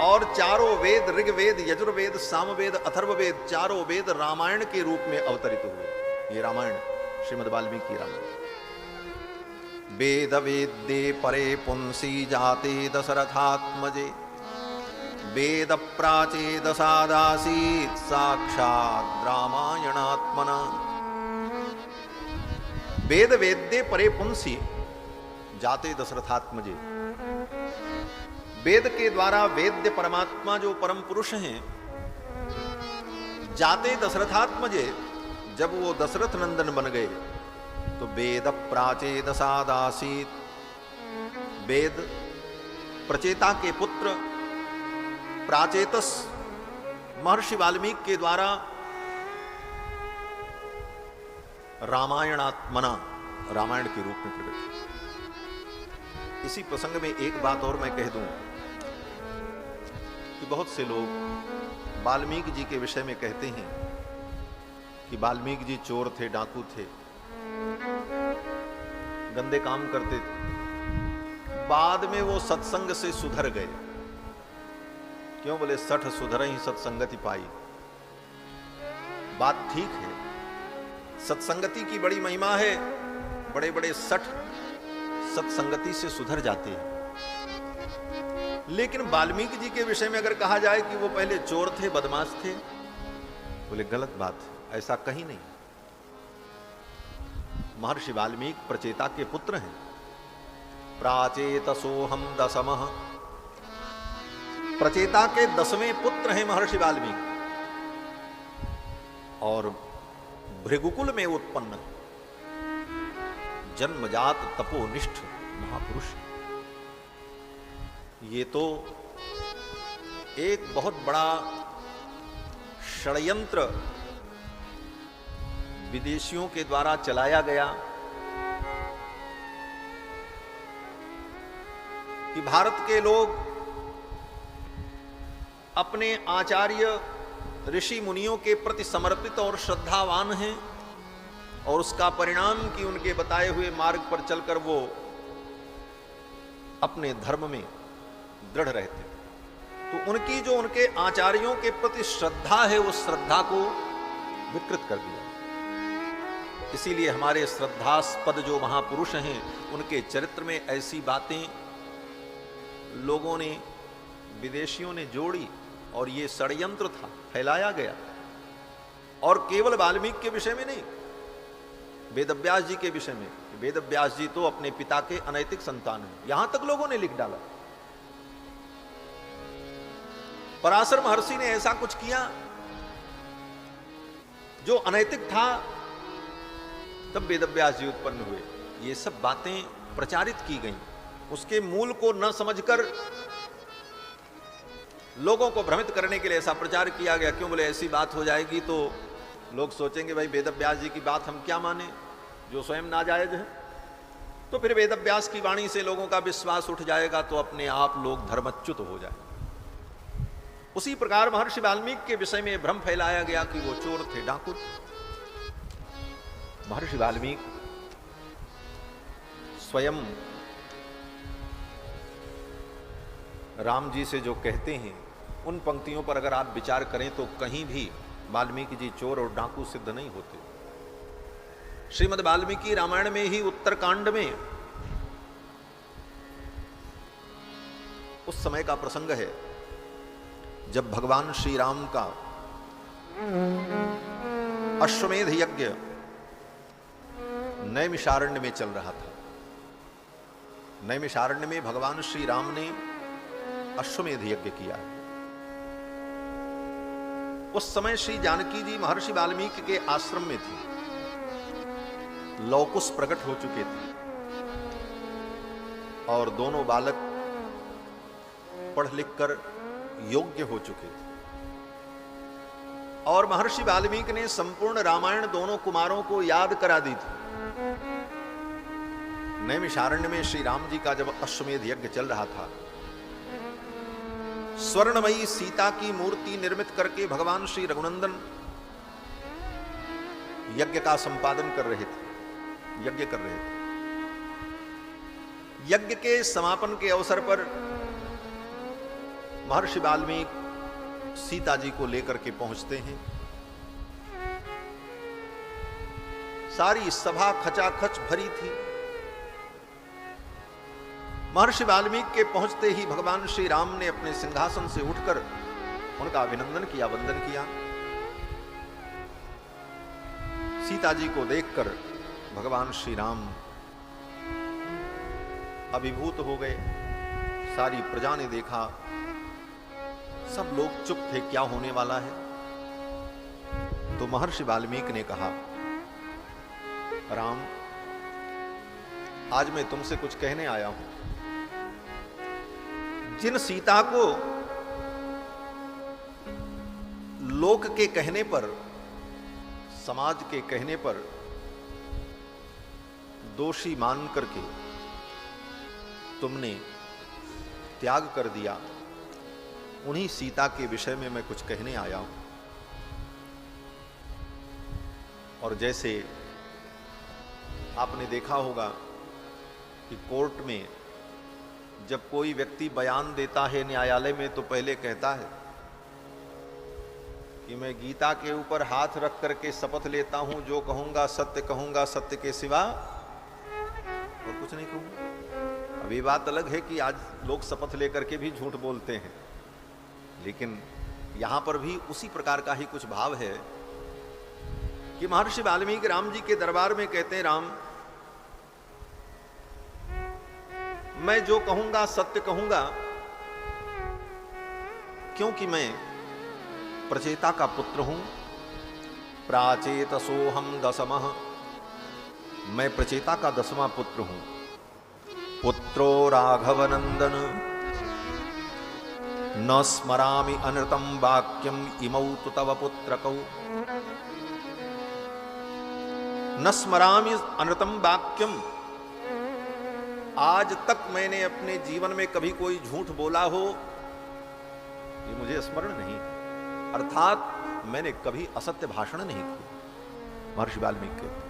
और चारों वेद, ऋग्वेद, यजुर्वेद, सामवेद, अथर्ववेद, चारों वेद रामायण के रूप में अवतरित हुए। ये रामायण श्रीमद् वाल्मीकि रामायण। वेद वेद्ये परे पुंसी जाते दशरथात्मजे, वेद प्राचेदसादासीत् साक्षात् रामायणात्मना। वेद वेद्ये परे पुंसी जाते दशरथात्मजे। वेद के द्वारा वेद्य परमात्मा जो परम पुरुष हैं, जाते दशरथात्मजे, जब वो दशरथ नंदन बन गए तो वेद प्राचेदसादासीत्, वेद प्रचेता के पुत्र प्राचेतस महर्षि वाल्मीकि के द्वारा रामायणात्मना, रामायण के रूप में प्रकट। इसी प्रसंग में एक बात और मैं कह दूं कि बहुत से लोग वाल्मीकि जी के विषय में कहते हैं कि वाल्मीकि जी चोर थे, डाकू थे, गंदे काम करते थे, बाद में वो सत्संग से सुधर गए। क्यों? बोले सठ सुधर ही सत्संगति पाई। बात ठीक है, सत्संगति की बड़ी महिमा है। बड़े बड़े सठ सत्संगति से सुधर जाते हैं। लेकिन वाल्मीकि जी के विषय में अगर कहा जाए कि वो पहले चोर थे, बदमाश थे, बोले गलत बात है, ऐसा कहीं नहीं। महर्षि वाल्मीकि प्रचेता के पुत्र हैं। प्राचेतसोहम दशमः, प्रचेता के 10वें पुत्र हैं महर्षि वाल्मीकि, और भृगुकुल में उत्पन्न जन्मजात तपोनिष्ठ महापुरुष। ये तो एक बहुत बड़ा षड्यंत्र विदेशियों के द्वारा चलाया गया कि भारत के लोग अपने आचार्य ऋषि मुनियों के प्रति समर्पित और श्रद्धावान हैं, और उसका परिणाम कि उनके बताए हुए मार्ग पर चलकर वो अपने धर्म में दृढ़ रहते। तो उनकी जो उनके आचार्यों के प्रति श्रद्धा है, उस श्रद्धा को विकृत कर दिया। इसीलिए हमारे श्रद्धास्पद जो महापुरुष हैं, उनके चरित्र में ऐसी बातें लोगों ने, विदेशियों ने जोड़ी, और ये षड्यंत्र था, फैलाया गया। और केवल वाल्मीकि के विषय में नहीं, वेदव्यास जी के विषय में। वेदव्यास जी तो अपने पिता के अनैतिक संतान हैं, यहां तक लोगों ने लिख डाला। पराशर महर्षि ने ऐसा कुछ किया जो अनैतिक था, तब वेदव्यास जी उत्पन्न हुए। ये सब बातें प्रचारित की गई। उसके मूल को न समझकर लोगों को भ्रमित करने के लिए ऐसा प्रचार किया गया। क्यों? बोले ऐसी बात हो जाएगी तो लोग सोचेंगे भाई वेदव्यास जी की बात हम क्या माने, जो स्वयं नाजायज है। तो फिर वेदव्यास की वाणी से लोगों का विश्वास उठ जाएगा, तो अपने आप लोग धर्मच्युत हो जाए। उसी प्रकार महर्षि वाल्मीकि के विषय में भ्रम फैलाया गया कि वो चोर थे, डाकू थे। महर्षि वाल्मीकि स्वयं राम जी से जो कहते हैं, उन पंक्तियों पर अगर आप विचार करें तो कहीं भी वाल्मीकि जी चोर और डाकू सिद्ध नहीं होते। श्रीमद् वाल्मीकि रामायण में ही उत्तरकांड में उस समय का प्रसंग है जब भगवान श्री राम का अश्वमेध यज्ञ नैमिषारण्य में चल रहा था। नैमिषारण्य में भगवान श्री राम ने अश्वमेध यज्ञ किया। उस समय श्री जानकी जी महर्षि वाल्मीकि के आश्रम में थी। लौकुश प्रकट हो चुके थे और दोनों बालक पढ़ लिख कर योग्य हो चुके थे। और महर्षि वाल्मीकि ने संपूर्ण रामायण दोनों कुमारों को याद करा दी थी। नैमिषारण्य में श्री राम जी का जब अश्वमेध यज्ञ चल रहा था, स्वर्णमयी सीता की मूर्ति निर्मित करके भगवान श्री रघुनंदन यज्ञ का संपादन कर रहे थे, यज्ञ कर रहे थे। यज्ञ के समापन के अवसर पर महर्षि वाल्मीकि सीता जी को लेकर के पहुंचते हैं। सारी सभा खचाखच भरी थी। महर्षि वाल्मीकि के पहुंचते ही भगवान श्री राम ने अपने सिंहासन से उठकर उनका अभिनंदन किया, वंदन किया। सीता जी को देखकर भगवान श्री राम अभिभूत हो गए। सारी प्रजा ने देखा, सब लोग चुप थे, क्या होने वाला है। तो महर्षि वाल्मीकि ने कहा, राम, आज मैं तुमसे कुछ कहने आया हूं। जिन सीता को लोक के कहने पर, समाज के कहने पर दोषी मान करके तुमने त्याग कर दिया, उन्हीं सीता के विषय में मैं कुछ कहने आया हूं। और जैसे आपने देखा होगा कि कोर्ट में जब कोई व्यक्ति बयान देता है न्यायालय में, तो पहले कहता है कि मैं गीता के ऊपर हाथ रख करके शपथ लेता हूं, जो कहूंगा सत्य के सिवा और कुछ नहीं कहूंगा। अब ये बात अलग है कि आज लोग शपथ लेकर के भी झूठ बोलते हैं, लेकिन यहां पर भी उसी प्रकार का ही कुछ भाव है कि महर्षि वाल्मीकि राम जी के दरबार में कहते हैं, राम, मैं जो कहूंगा सत्य कहूंगा, क्योंकि मैं प्रचेता का पुत्र हूं। प्राचेतसोहम दशमः, मैं प्रचेता का 10वां पुत्र हूं। पुत्रो राघवनंदन, न स्मरामि अनृतं वाक्यम इमौ तु तव पुत्रकौ। न स्मरामि अनृतं वाक्यम, आज तक मैंने अपने जीवन में कभी कोई झूठ बोला हो, ये मुझे स्मरण नहीं, अर्थात मैंने कभी असत्य भाषण नहीं किया। महर्षि वाल्मीकि कहते,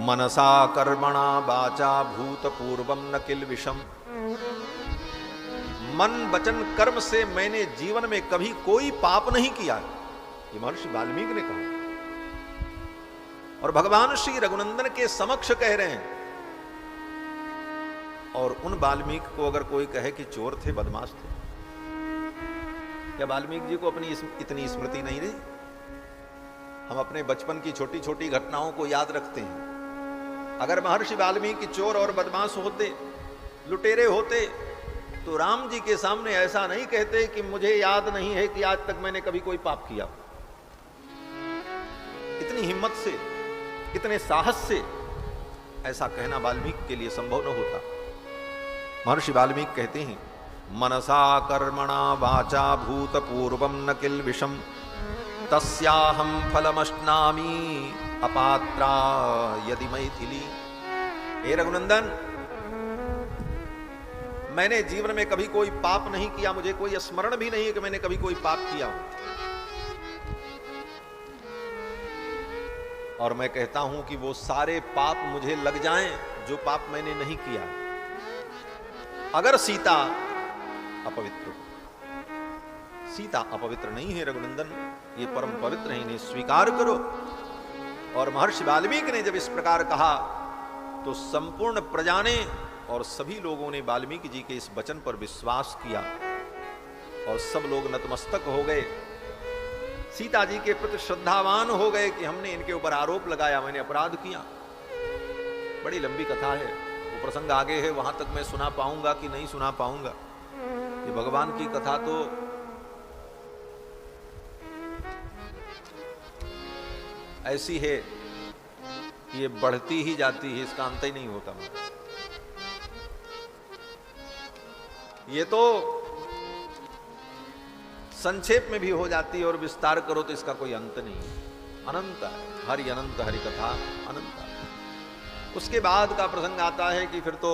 मनसा कर्मणा वाचा भूतपूर्वम न किल विषम। मन वचन कर्म से मैंने जीवन में कभी कोई पाप नहीं किया, ये महर्षि वाल्मीकि ने कहा। और भगवान श्री रघुनंदन के समक्ष कह रहे हैं। और उन वाल्मीकि को अगर कोई कहे कि चोर थे, बदमाश थे, क्या वाल्मीकि जी को अपनी इतनी स्मृति नहीं रही? हम अपने बचपन की छोटी छोटी घटनाओं को याद रखते हैं। अगर महर्षि वाल्मीकि चोर और बदमाश होते, लुटेरे होते, तो राम जी के सामने ऐसा नहीं कहते कि मुझे याद नहीं है कि आज तक मैंने कभी कोई पाप किया। इतनी हिम्मत से, इतने साहस से ऐसा कहना वाल्मीकि के लिए संभव न होता। महर्षि वाल्मीकि कहते हैं, मनसा कर्मणा वाचा भूतपूर्वम न किल विषम, तस्याहं फलमश्नामि अपात्रा यदि मैथिली। हे रघुनंदन, मैंने जीवन में कभी कोई पाप नहीं किया, मुझे कोई स्मरण भी नहीं है कि मैंने कभी कोई पाप किया। और मैं कहता हूं कि वो सारे पाप मुझे लग जाएं जो पाप मैंने नहीं किया। अगर सीता अपवित्र, सीता अपवित्र नहीं है रघुनंदन, ये परम पवित्र है, इन्हें स्वीकार करो। और महर्षि वाल्मीकि ने जब इस प्रकार कहा तो संपूर्ण प्रजा ने और सभी लोगों ने वाल्मीकि जी के इस वचन पर विश्वास किया और सब लोग नतमस्तक हो गए। सीता जी के प्रति श्रद्धावान हो गए कि हमने इनके ऊपर आरोप लगाया, मैंने अपराध किया। बड़ी लंबी कथा है, वो प्रसंग आगे है, वहां तक मैं सुना पाऊंगा कि नहीं सुना पाऊंगा। ये भगवान की कथा तो ऐसी है कि ये बढ़ती ही जाती है, इसका अंत ही नहीं होता। ये तो संक्षेप में भी हो जाती है और विस्तार करो तो इसका कोई अंत नहीं है, अनंत है। हरि अनंत हरि कथा अनंत है। उसके बाद का प्रसंग आता है कि फिर तो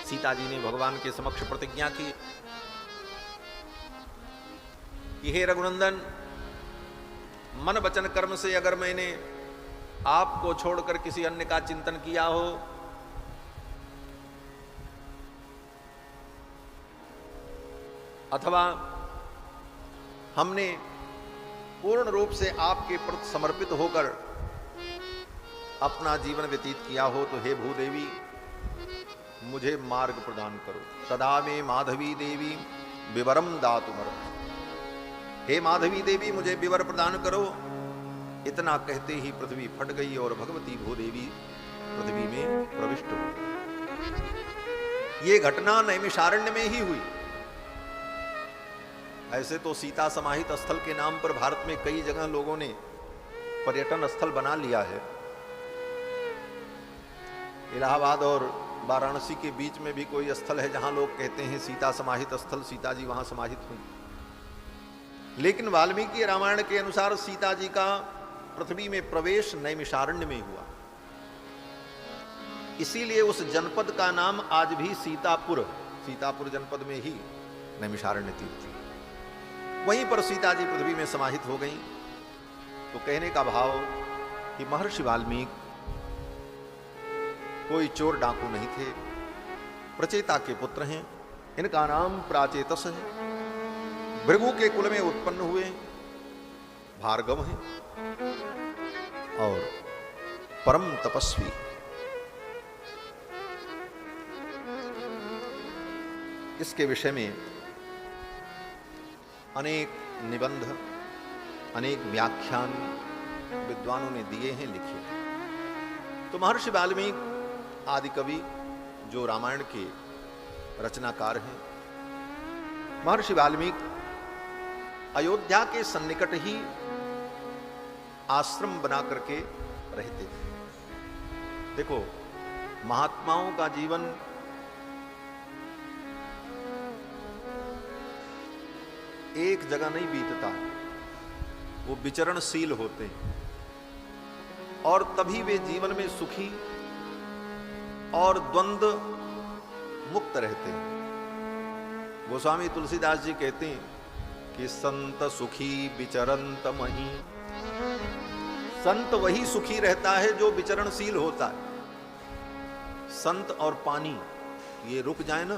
सीता जी ने भगवान के समक्ष प्रतिज्ञा की कि हे रघुनंदन, मन वचन कर्म से अगर मैंने आपको छोड़कर किसी अन्य का चिंतन किया हो अथवा हमने पूर्ण रूप से आपके प्रति समर्पित होकर अपना जीवन व्यतीत किया हो, तो हे भूदेवी मुझे मार्ग प्रदान करो। तदा में माधवी देवी विवरम दातुमर्हति। हे माधवी देवी मुझे विवर प्रदान करो। इतना कहते ही पृथ्वी फट गई और भगवती भूदेवी पृथ्वी में प्रविष्ट हो गई। ये घटना नैमिषारण्य में ही हुई। ऐसे तो सीता समाहित स्थल के नाम पर भारत में कई जगह लोगों ने पर्यटन स्थल बना लिया है। इलाहाबाद और वाराणसी के बीच में भी कोई स्थल है जहां लोग कहते हैं सीता समाहित स्थल, सीता जी वहां समाहित हुई। लेकिन वाल्मीकि रामायण के अनुसार सीता जी का पृथ्वी में प्रवेश नैमिषारण्य में हुआ। इसीलिए उस जनपद का नाम आज भी सीतापुर, सीतापुर जनपद में ही नैमिषारण्य तीर्थ थी। वहीं पर सीता जी पृथ्वी में समाहित हो गई। तो कहने का भाव कि महर्षि वाल्मीकि कोई चोर डाकू नहीं थे, प्रचेता के पुत्र हैं। इनका नाम प्राचेतस है। भृगु के कुल में उत्पन्न हुए, भार्गव हैं और परम तपस्वी। इसके विषय में अनेक निबंध, अनेक व्याख्यान विद्वानों ने दिए हैं, लिखे हैं। तो महर्षि वाल्मीकि आदि कवि जो रामायण के रचनाकार हैं, महर्षि वाल्मीकि अयोध्या के सन्निकट ही आश्रम बना करके रहते थे। देखो, महात्माओं का जीवन एक जगह नहीं बीतता, वो विचरणशील होते हैं और तभी वे जीवन में सुखी और द्वंद्व मुक्त रहते हैं। गोस्वामी तुलसीदास जी कहते हैं कि संत सुखी विचरंत मही। संत वही सुखी रहता है जो विचरणशील होता है। संत और पानी ये रुक जाए ना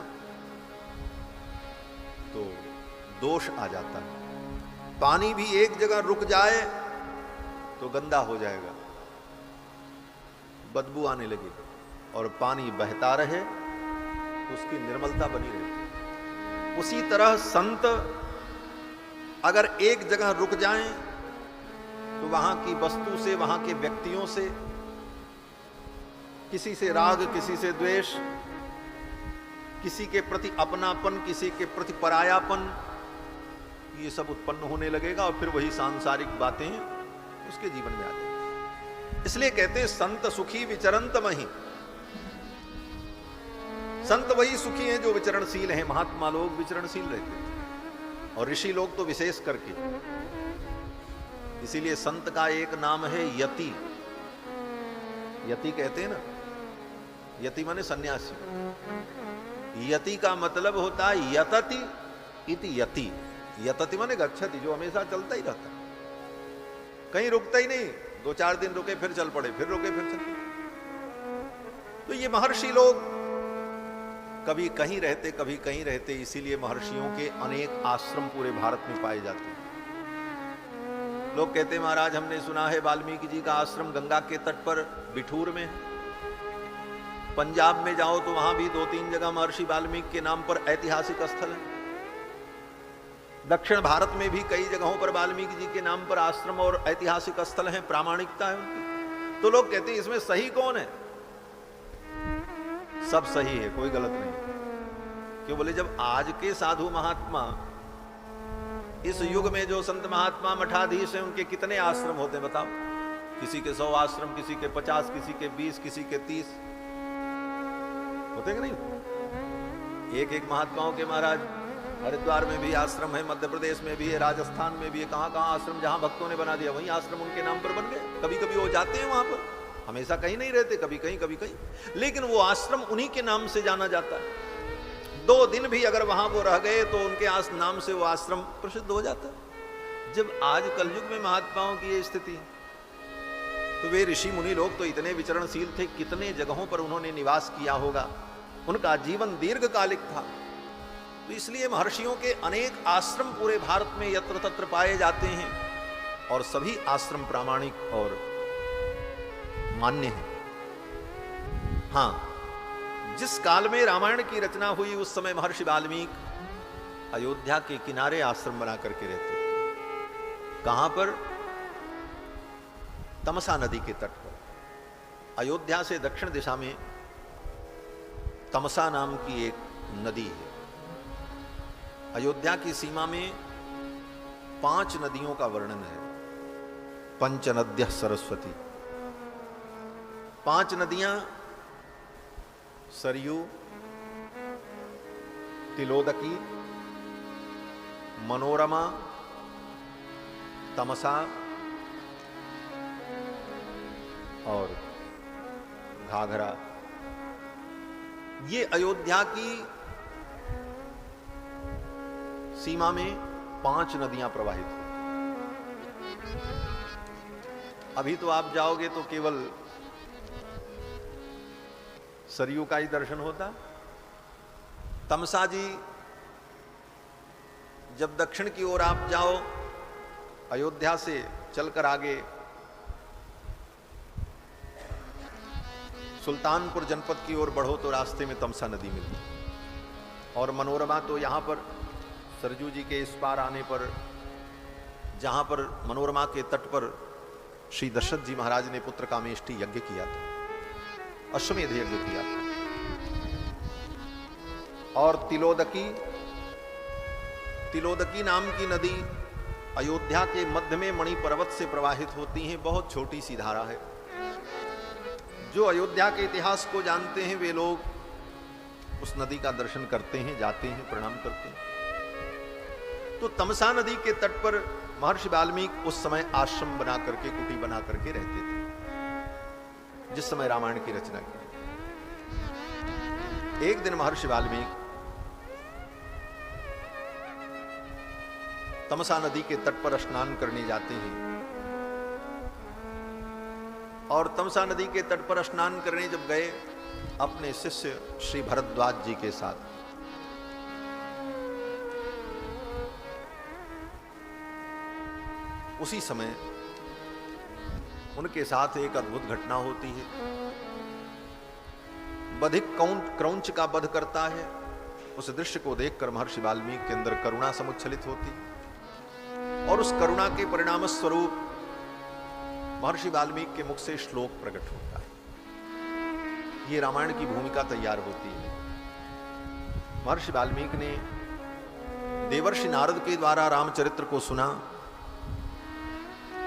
तो दोष आ जाता है। पानी भी एक जगह रुक जाए तो गंदा हो जाएगा, बदबू आने लगेगी। और पानी बहता रहे तो उसकी निर्मलता बनी रहती। उसी तरह संत अगर एक जगह रुक जाएं तो वहां की वस्तु से, वहां के व्यक्तियों से, किसी से राग, किसी से द्वेष, किसी के प्रति अपनापन, किसी के प्रति परायापन, ये सब उत्पन्न होने लगेगा और फिर वही सांसारिक बातें उसके जीवन में आती। इसलिए कहते हैं संत सुखी विचरंत मही। संत वही सुखी हैं जो विचरणशील हैं। महात्मा लोग विचरणशील रहते हैं और ऋषि लोग तो विशेष करके। इसीलिए संत का एक नाम है यति। यति कहते हैं ना, यति माने सन्यासी। यति का मतलब होता है यतति इति यति। यतति माने गच्छति, जो हमेशा चलता ही रहता, कहीं रुकता ही नहीं। 2-4 दिन रुके फिर चल पड़े, फिर रुके फिर चल पड़े। तो ये महर्षि लोग कभी कहीं रहते, कभी कहीं रहते। इसीलिए महर्षियों के अनेक आश्रम पूरे भारत में पाए जाते हैं। लोग कहते हैं महाराज हमने सुना है वाल्मीकि जी का आश्रम गंगा के तट पर बिठूर में है। पंजाब में जाओ तो वहां भी 2-3 जगह महर्षि वाल्मीकि के नाम पर ऐतिहासिक स्थल है। दक्षिण भारत में भी कई जगहों पर वाल्मीकि जी के नाम पर आश्रम और ऐतिहासिक स्थल हैं, प्रामाणिकता है उनकी। तो लोग कहते हैं इसमें सही कौन है? सब सही है, कोई गलत नहीं। क्यों बोले, जब आज के साधु महात्मा, इस युग में जो संत महात्मा मठाधीश हैं, उनके कितने आश्रम होते हैं बताओ? किसी के 100 आश्रम, किसी के 50, किसी के 20, किसी के 30 होते कि नहीं? एक महात्माओं के महाराज हरिद्वार में भी आश्रम है, मध्य प्रदेश में भी है, राजस्थान में भी है। कहां आश्रम जहां भक्तों ने बना दिया वहीं आश्रम उनके नाम पर बन गए। कभी कभी वो जाते हैं वहां पर, हमेशा कहीं नहीं रहते, कभी कहीं, लेकिन वो आश्रम उन्हीं के नाम से जाना जाता है। 2 दिन भी अगर वहां वो रह गए तो उनके नाम से वो आश्रम प्रसिद्ध हो जाता है। जब आज कलयुग में महात्माओं की ये स्थिति है, तो वे ऋषि मुनि लोग तो इतने विचरणशील थे, कितने जगहों पर उन्होंने निवास किया होगा। उनका जीवन दीर्घकालिक था। तो इसलिए महर्षियों के अनेक आश्रम पूरे भारत में यत्र तत्र पाए जाते हैं और सभी आश्रम प्रामाणिक और मान्य हैं। हां, जिस काल में रामायण की रचना हुई उस समय महर्षि वाल्मीकि अयोध्या के किनारे आश्रम बना करके रहते थे। कहां पर? तमसा नदी के तट पर। अयोध्या से दक्षिण दिशा में तमसा नाम की एक नदी है। अयोध्या की सीमा में 5 नदियों का वर्णन है। पंचनद्यः सरस्वती, 5 नदियां सरयू, तिलोदकी, मनोरमा, तमसा और घाघरा। ये अयोध्या की सीमा में 5 नदियां प्रवाहित हैं। अभी तो आप जाओगे तो केवल सरयू का ही दर्शन होता। तमसा जी जब दक्षिण की ओर आप जाओ, अयोध्या से चलकर आगे सुल्तानपुर जनपद की ओर बढ़ो तो रास्ते में तमसा नदी मिलती। और मनोरमा तो यहां पर सरजू जी के इस पार आने पर, जहां पर मनोरमा के तट पर श्री दशरथ जी महाराज ने पुत्र कामेष्टि यज्ञ किया था, अश्वमेध यज्ञ किया था। और तिलोदकी नाम की नदी अयोध्या के मध्य में मणि पर्वत से प्रवाहित होती है। बहुत छोटी सी धारा है। जो अयोध्या के इतिहास को जानते हैं वे लोग उस नदी का दर्शन करते हैं, जाते हैं, प्रणाम करते हैं। तो तमसा नदी के तट पर महर्षि वाल्मीकि उस समय आश्रम बना करके, कुटी बना करके रहते थे, जिस समय रामायण की रचना की। एक दिन महर्षि वाल्मीकि तमसा नदी के तट पर स्नान करने जाते हैं और तमसा नदी के तट पर स्नान करने जब गए अपने शिष्य श्री भरद्वाज जी के साथ, उसी समय उनके साथ एक अद्भुत घटना होती है। बधिक क्रौंच का वध करता है। उस दृश्य को देखकर महर्षि वाल्मीकि के अंदर करुणा समुच्छलित होती और उस करुणा के परिणाम स्वरूप महर्षि वाल्मीकि के मुख से श्लोक प्रकट होता है। ये रामायण की भूमिका तैयार होती है। महर्षि वाल्मीकि ने देवर्षि नारद के द्वारा रामचरित्र को सुना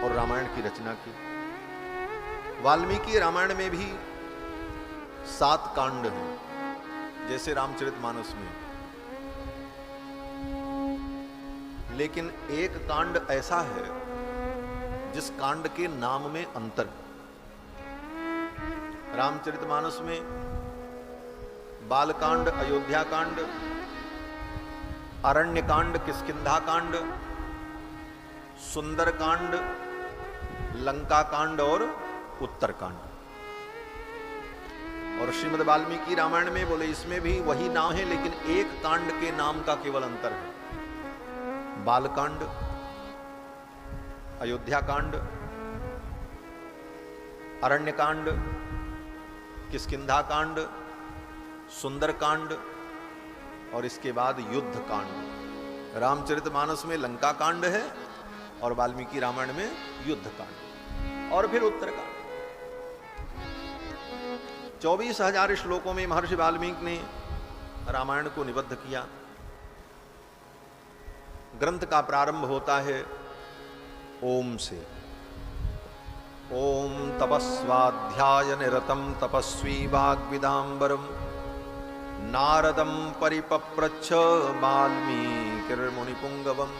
और रामायण की रचना की। वाल्मीकि रामायण में भी 7 कांड हैं जैसे रामचरितमानस में, लेकिन एक कांड ऐसा है जिस कांड के नाम में अंतर। रामचरितमानस में बालकांड, अयोध्या कांड, अरण्य कांड, किष्किंधा कांड, सुंदर कांड, लंका कांड और उत्तर कांड। और श्रीमद् वाल्मीकि रामायण में बोले इसमें भी वही नाम है, लेकिन एक कांड के नाम का केवल अंतर है। बालकांड, अयोध्या कांड, अरण्य कांड, किष्किंधा कांड, सुंदर कांड और इसके बाद युद्ध कांड। रामचरितमानस में लंका कांड है और वाल्मीकि रामायण में युद्ध कांड और फिर उत्तर कांड। 24,000 श्लोकों में महर्षि वाल्मीकि ने रामायण को निबद्ध किया। ग्रंथ का प्रारंभ होता है ओम से। ओम तपस्वाध्याय निरतम तपस्वी वाग्विदाम्बरम नारदम परिपप्रच्छ वाल्मीकिर्मुनिपुंगवम